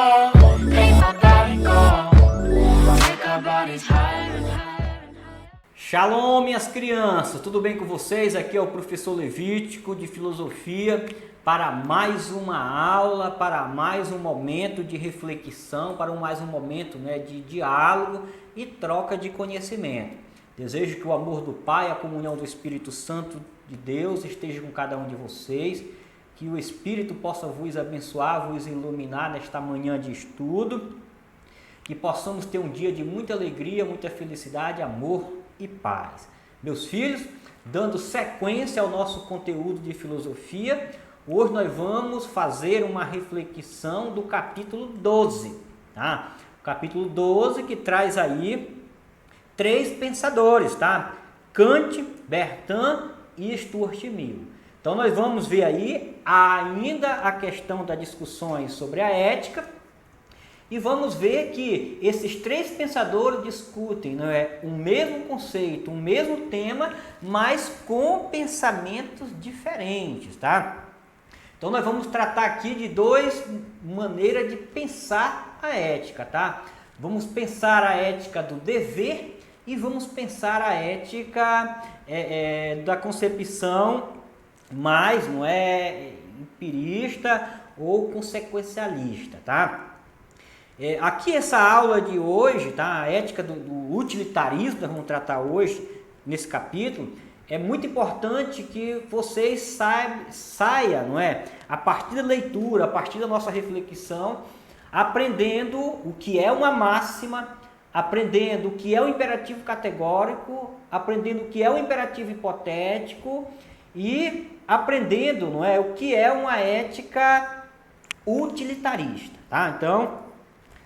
go, make my body go, make our bodies higher and higher and higher. Shalom, minhas crianças, tudo bem com vocês? Aqui é o professor Levítico de Filosofia para mais uma aula, para mais um momento de reflexão, para mais um momento de diálogo e troca de conhecimento. Desejo que o amor do Pai, a comunhão do Espírito Santo de Deus esteja com cada um de vocês, que o Espírito possa vos abençoar, vos iluminar nesta manhã de estudo, que possamos ter um dia de muita alegria, muita felicidade, amor e paz. Meus filhos, dando sequência ao nosso conteúdo de filosofia, hoje nós vamos fazer uma reflexão do capítulo 12, tá? O capítulo 12 que traz aí três pensadores, tá? Kant, Bertin e Stuart Mill. Então nós vamos ver aí ainda a questão das discussões sobre a ética e vamos ver que esses três pensadores discutem, não é, o mesmo conceito, o mesmo tema, mas com pensamentos diferentes, tá? Então nós vamos tratar aqui de duas maneiras de pensar a ética, tá? Vamos pensar a ética do dever e vamos pensar a ética da concepção mais, não é, empirista ou consequencialista, tá? Aqui essa aula de hoje, tá? A ética do utilitarismo, nós vamos tratar hoje nesse capítulo. É muito importante que vocês saiam, não é? A partir da leitura, a partir da nossa reflexão, aprendendo o que é uma máxima, aprendendo o que é o imperativo categórico, aprendendo o que é o imperativo hipotético e aprendendo, não é, o que é uma ética utilitarista, tá? Então,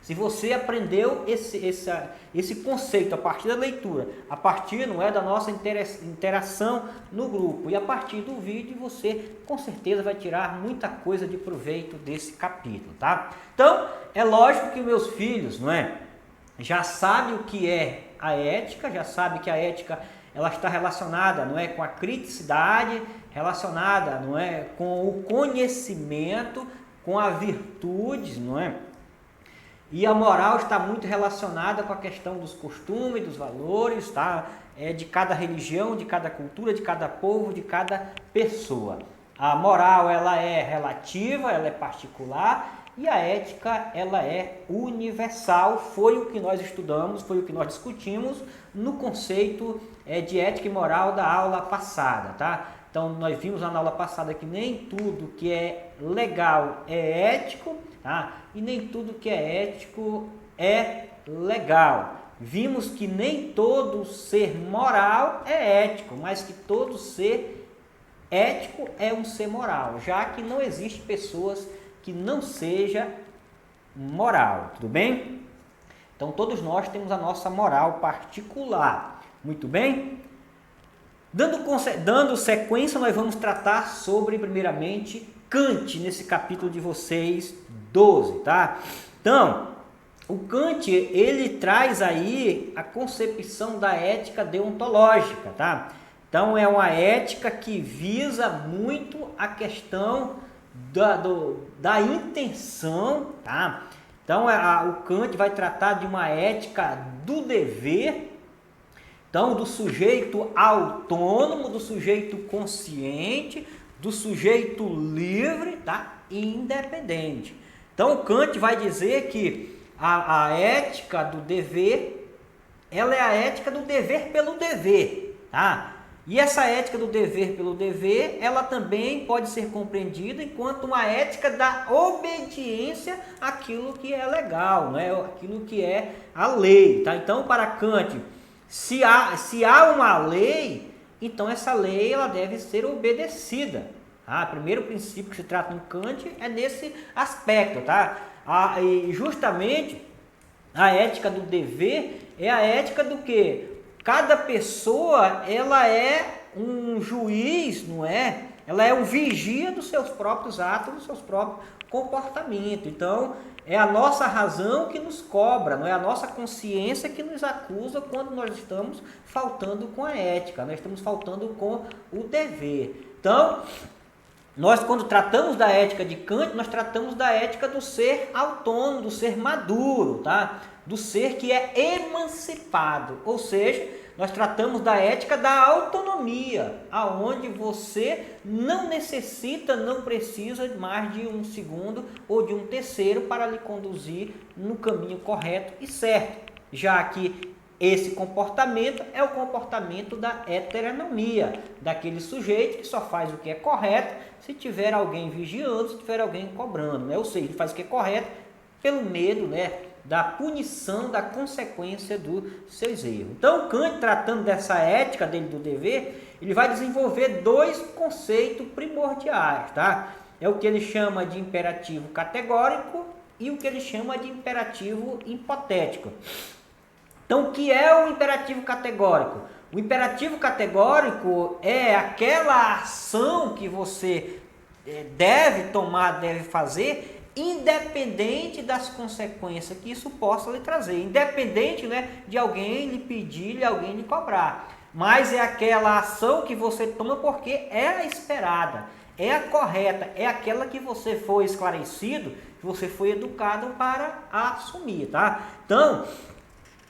se você aprendeu esse conceito a partir da leitura, a partir, não é, da nossa interação no grupo e a partir do vídeo, você com certeza vai tirar muita coisa de proveito desse capítulo, tá? Então, é lógico que meus filhos, não é, já sabem o que é a ética, já sabem que a ética ela está relacionada, não é, com a criticidade, relacionada, não é, com o conhecimento, com as virtudes, não é? E a moral está muito relacionada com a questão dos costumes, dos valores, tá? De cada religião, de cada cultura, de cada povo, de cada pessoa. A moral ela é relativa, ela é particular e a ética ela é universal. Foi o que nós estudamos, foi o que nós discutimos no conceito de ética e moral da aula passada, tá? Então nós vimos na aula passada que nem tudo que é legal é ético, tá? E nem tudo que é ético é legal. Vimos que nem todo ser moral é ético, mas que todo ser ético é um ser moral, já que não existe pessoas que não seja moral, tudo bem? Então todos nós temos a nossa moral particular, muito bem? Dando sequência, nós vamos tratar sobre, primeiramente, Kant, nesse capítulo de vocês 12, tá? Então, o Kant, ele traz aí a concepção da ética deontológica, tá? Então, é uma ética que visa muito a questão da intenção, tá? Então, o Kant vai tratar de uma ética do dever, então, do sujeito autônomo, do sujeito consciente, do sujeito livre, tá? E independente. Então, o Kant vai dizer que a ética do dever, ela é a ética do dever pelo dever, tá? E essa ética do dever pelo dever, ela também pode ser compreendida enquanto uma ética da obediência àquilo que é legal, né? Aquilo que é a lei, tá? Então, para Kant, se há uma lei, então essa lei ela deve ser obedecida. Tá? O primeiro princípio que se trata no Kant é nesse aspecto, tá? E justamente a ética do dever é a ética do que? Cada pessoa ela é um juiz, não é? Ela é um vigia dos seus próprios atos, dos seus próprios comportamentos. Então, é a nossa razão que nos cobra, não é a nossa consciência que nos acusa quando nós estamos faltando com a ética, nós estamos faltando com o dever. Então, nós, quando tratamos da ética de Kant, nós tratamos da ética do ser autônomo, do ser maduro, tá? Do ser que é emancipado, ou seja, nós tratamos da ética da autonomia, aonde você não necessita, não precisa mais de um segundo ou de um terceiro para lhe conduzir no caminho correto e certo, já que esse comportamento é o comportamento da heteronomia, daquele sujeito que só faz o que é correto se tiver alguém vigiando, se tiver alguém cobrando, né? Ou seja, ele faz o que é correto pelo medo, né, da punição, da consequência dos seus erros. Então, Kant, tratando dessa ética dele do dever, ele vai desenvolver dois conceitos primordiais, tá? É o que ele chama de imperativo categórico e o que ele chama de imperativo hipotético. Então, o que é o imperativo categórico? O imperativo categórico é aquela ação que você deve tomar, deve fazer, independente das consequências que isso possa lhe trazer, independente, né, de alguém lhe pedir, de alguém lhe cobrar. Mas é aquela ação que você toma porque é a esperada, é a correta, é aquela que você foi esclarecido, que você foi educado para assumir, tá? Então,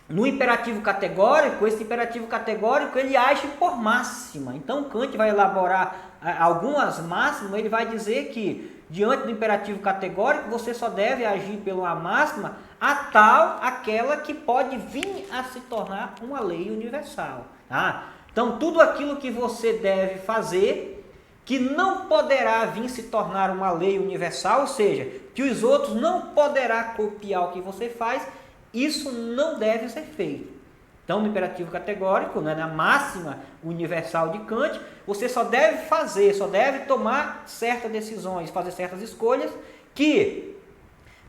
no imperativo categórico, esse imperativo categórico ele age por máxima. Então Kant vai elaborar algumas máximas, ele vai dizer que diante do imperativo categórico você só deve agir pela máxima a tal aquela que pode vir a se tornar uma lei universal. Tá? Então tudo aquilo que você deve fazer que não poderá vir se tornar uma lei universal, ou seja, que os outros não poderá copiar o que você faz, isso não deve ser feito. Então, no imperativo categórico, né, na máxima universal de Kant, você só deve fazer, só deve tomar certas decisões, fazer certas escolhas, que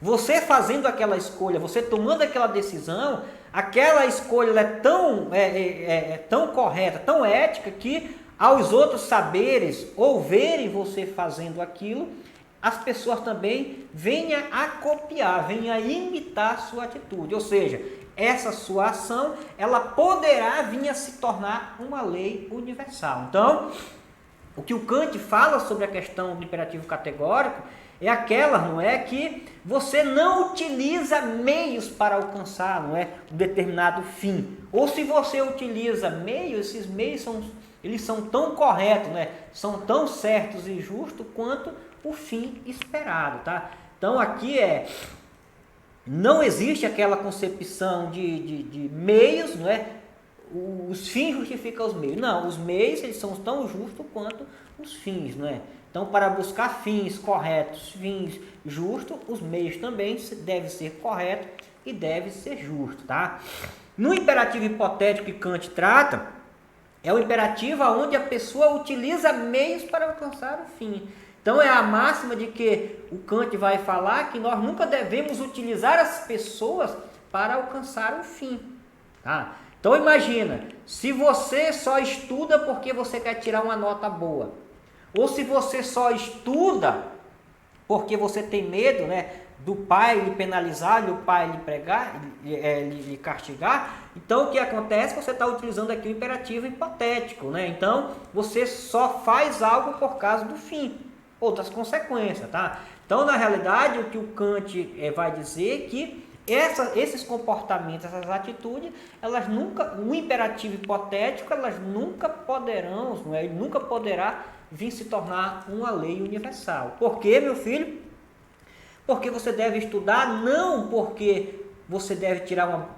você fazendo aquela escolha, você tomando aquela decisão, aquela escolha é tão correta, tão ética, que aos outros saberes ou verem você fazendo aquilo, as pessoas também venham a copiar, venham a imitar a sua atitude. Ou seja, essa sua ação, ela poderá vir a se tornar uma lei universal. Então, o que o Kant fala sobre a questão do imperativo categórico é aquela, não é, que você não utiliza meios para alcançar, não é, um determinado fim. Ou se você utiliza meios, esses meios são tão corretos, né, são tão certos e justos quanto o fim esperado, tá? Então aqui não existe aquela concepção de meios, não é? Os fins justificam os meios. Não, os meios eles são tão justos quanto os fins, não é? Então, para buscar fins corretos, fins justos, os meios também devem ser corretos e devem ser justos, tá? No imperativo hipotético que Kant trata, é o imperativo onde a pessoa utiliza meios para alcançar o fim. Então é a máxima de que o Kant vai falar que nós nunca devemos utilizar as pessoas para alcançar o fim. Tá? Então imagina, se você só estuda porque você quer tirar uma nota boa, ou se você só estuda porque você tem medo, né, do pai lhe penalizar, do pai lhe pregar, lhe castigar, então o que acontece? Você está utilizando aqui o imperativo hipotético, né? Então você só faz algo por causa do fim ou das consequências, tá? Então na realidade o que o Kant vai dizer é que esses comportamentos, essas atitudes, elas nunca, no imperativo hipotético, elas nunca poderão, não é? Nunca poderá vir se tornar uma lei universal. Por quê, meu filho? Porque você deve estudar não porque você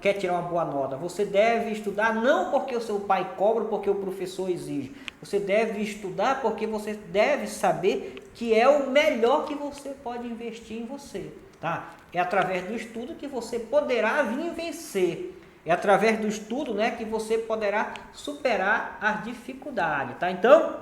quer tirar uma boa nota. Você deve estudar não porque o seu pai cobra, porque o professor exige. Você deve estudar porque você deve saber que é o melhor que você pode investir em você. Tá? É através do estudo que você poderá vir vencer. É através do estudo, né, que você poderá superar as dificuldades. Tá? Então,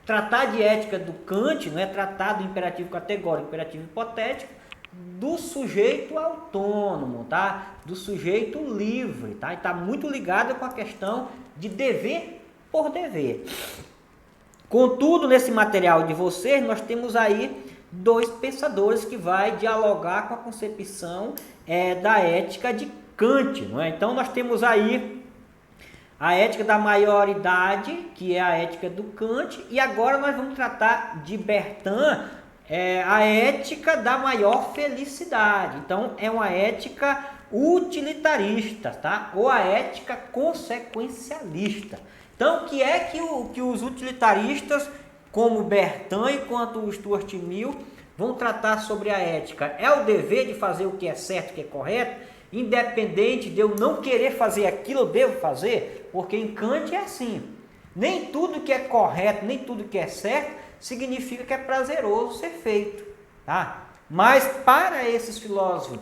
tratar de ética do Kant, não é tratar do imperativo categórico, imperativo hipotético, do sujeito autônomo, tá? Do sujeito livre, tá? E está muito ligado com a questão de dever por dever. Contudo, nesse material de vocês, nós temos aí dois pensadores que vai dialogar com a concepção da ética de Kant, não é? Então, nós temos aí a ética da maioridade, que é a ética do Kant, e agora nós vamos tratar de Bertin, a ética da maior felicidade. Então, é uma ética utilitarista, tá? Ou a ética consequencialista. Então, o que é que os utilitaristas, como Bertin e quanto o Stuart Mill, vão tratar sobre a ética? É o dever de fazer o que é certo, o que é correto, independente de eu não querer fazer aquilo, eu devo fazer? Porque em Kant é assim. Nem tudo que é correto, nem tudo que é certo, significa que é prazeroso ser feito, tá? Mas para esses filósofos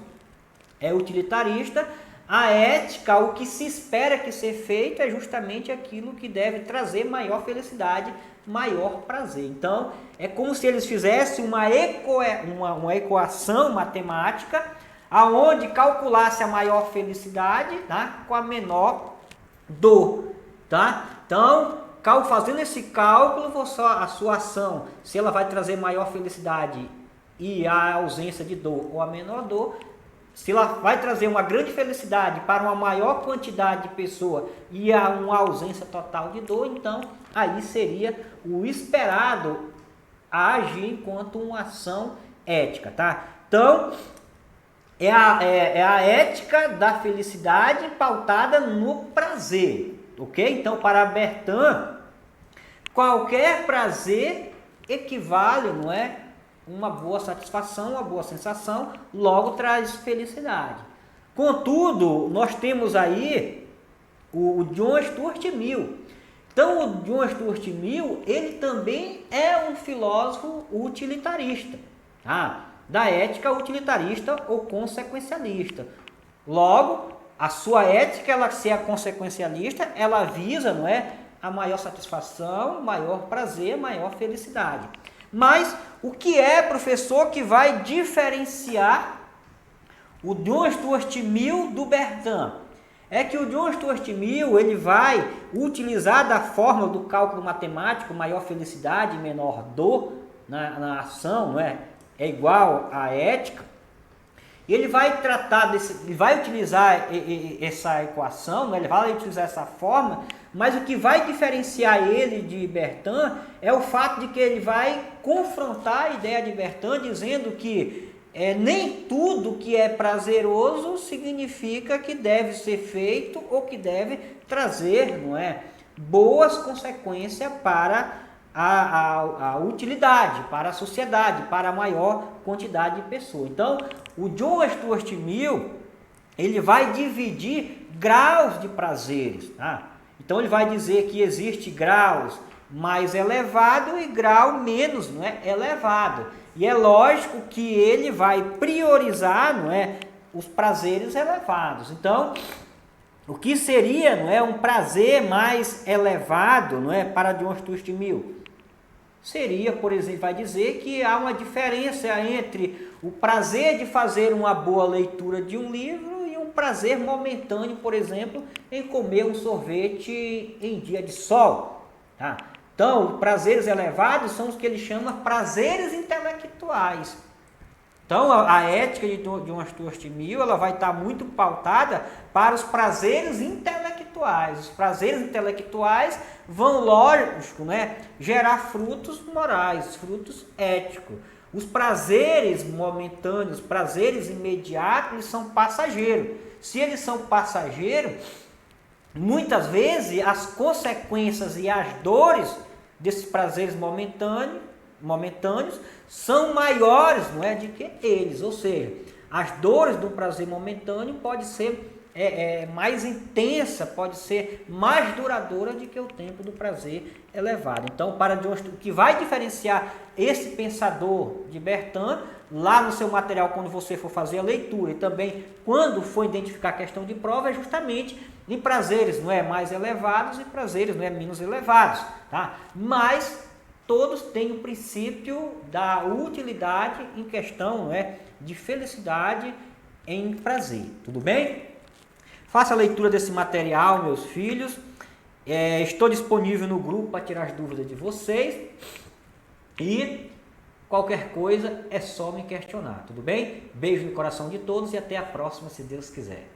utilitarista, a ética, o que se espera que ser feito é justamente aquilo que deve trazer maior felicidade, maior prazer. Então, é como se eles fizessem uma equação matemática, aonde calculasse a maior felicidade, tá, com a menor dor, tá? Então, fazendo esse cálculo, a sua ação, se ela vai trazer maior felicidade e a ausência de dor ou a menor dor, se ela vai trazer uma grande felicidade para uma maior quantidade de pessoa e uma ausência total de dor, então aí seria o esperado a agir enquanto uma ação ética, tá? Então, é a ética da felicidade pautada no prazer, ok? Então, para Bertin, qualquer prazer equivale, não é? Uma boa satisfação, uma boa sensação, logo traz felicidade. Contudo, nós temos aí o John Stuart Mill. Então, o John Stuart Mill, ele também é um filósofo utilitarista, tá? Da ética utilitarista ou consequencialista. Logo, a sua ética, ela ser a consequencialista, ela visa, não é, a maior satisfação, maior prazer, maior felicidade. Mas o que é, professor, que vai diferenciar o John Stuart Mill do Bertin? É que o John Stuart Mill, ele vai utilizar da fórmula do cálculo matemático, maior felicidade e menor dor na ação, não é? É igual à ética. E ele vai ele vai utilizar essa equação, né? Ele vai utilizar essa fórmula, mas o que vai diferenciar ele de Bertin é o fato de que ele vai confrontar a ideia de Bertin dizendo que nem tudo que é prazeroso significa que deve ser feito ou que deve trazer, não é, boas consequências para a utilidade, para a sociedade, para a maior quantidade de pessoas. Então, o John Stuart Mill, ele vai dividir graus de prazeres, tá? Então, ele vai dizer que existe graus mais elevado e grau menos, não é, elevado. E é lógico que ele vai priorizar, não é, os prazeres elevados. Então, o que seria, não é, um prazer mais elevado, não é, para John Stuart Mill? Seria, por exemplo, vai dizer que há uma diferença entre o prazer de fazer uma boa leitura de um livro e um prazer momentâneo, por exemplo, em comer um sorvete em dia de sol, tá? Então, prazeres elevados são os que ele chama prazeres intelectuais. Então, a ética de John Stuart Mill, ela vai estar muito pautada para os prazeres intelectuais. Os prazeres intelectuais vão, lógico, né, gerar frutos morais, frutos éticos. Os prazeres momentâneos, prazeres imediatos, eles são passageiros. Se eles são passageiros, muitas vezes as consequências e as dores desses prazeres momentâneos são maiores, não é, de que eles. Ou seja, as dores do prazer momentâneo pode ser mais intensa, pode ser mais duradoura do que o tempo do prazer elevado. Então, para John Stuart, o que vai diferenciar esse pensador de Bertin, lá no seu material, quando você for fazer a leitura e também quando for identificar a questão de prova, é justamente em prazeres, não é, mais elevados e prazeres, não é, menos elevados, tá? Mas todos têm o princípio da utilidade em questão, não é, de felicidade em prazer. Tudo bem? Faça a leitura desse material, meus filhos. Estou disponível no grupo para tirar as dúvidas de vocês. E qualquer coisa é só me questionar, tudo bem? Beijo no coração de todos e até a próxima, se Deus quiser.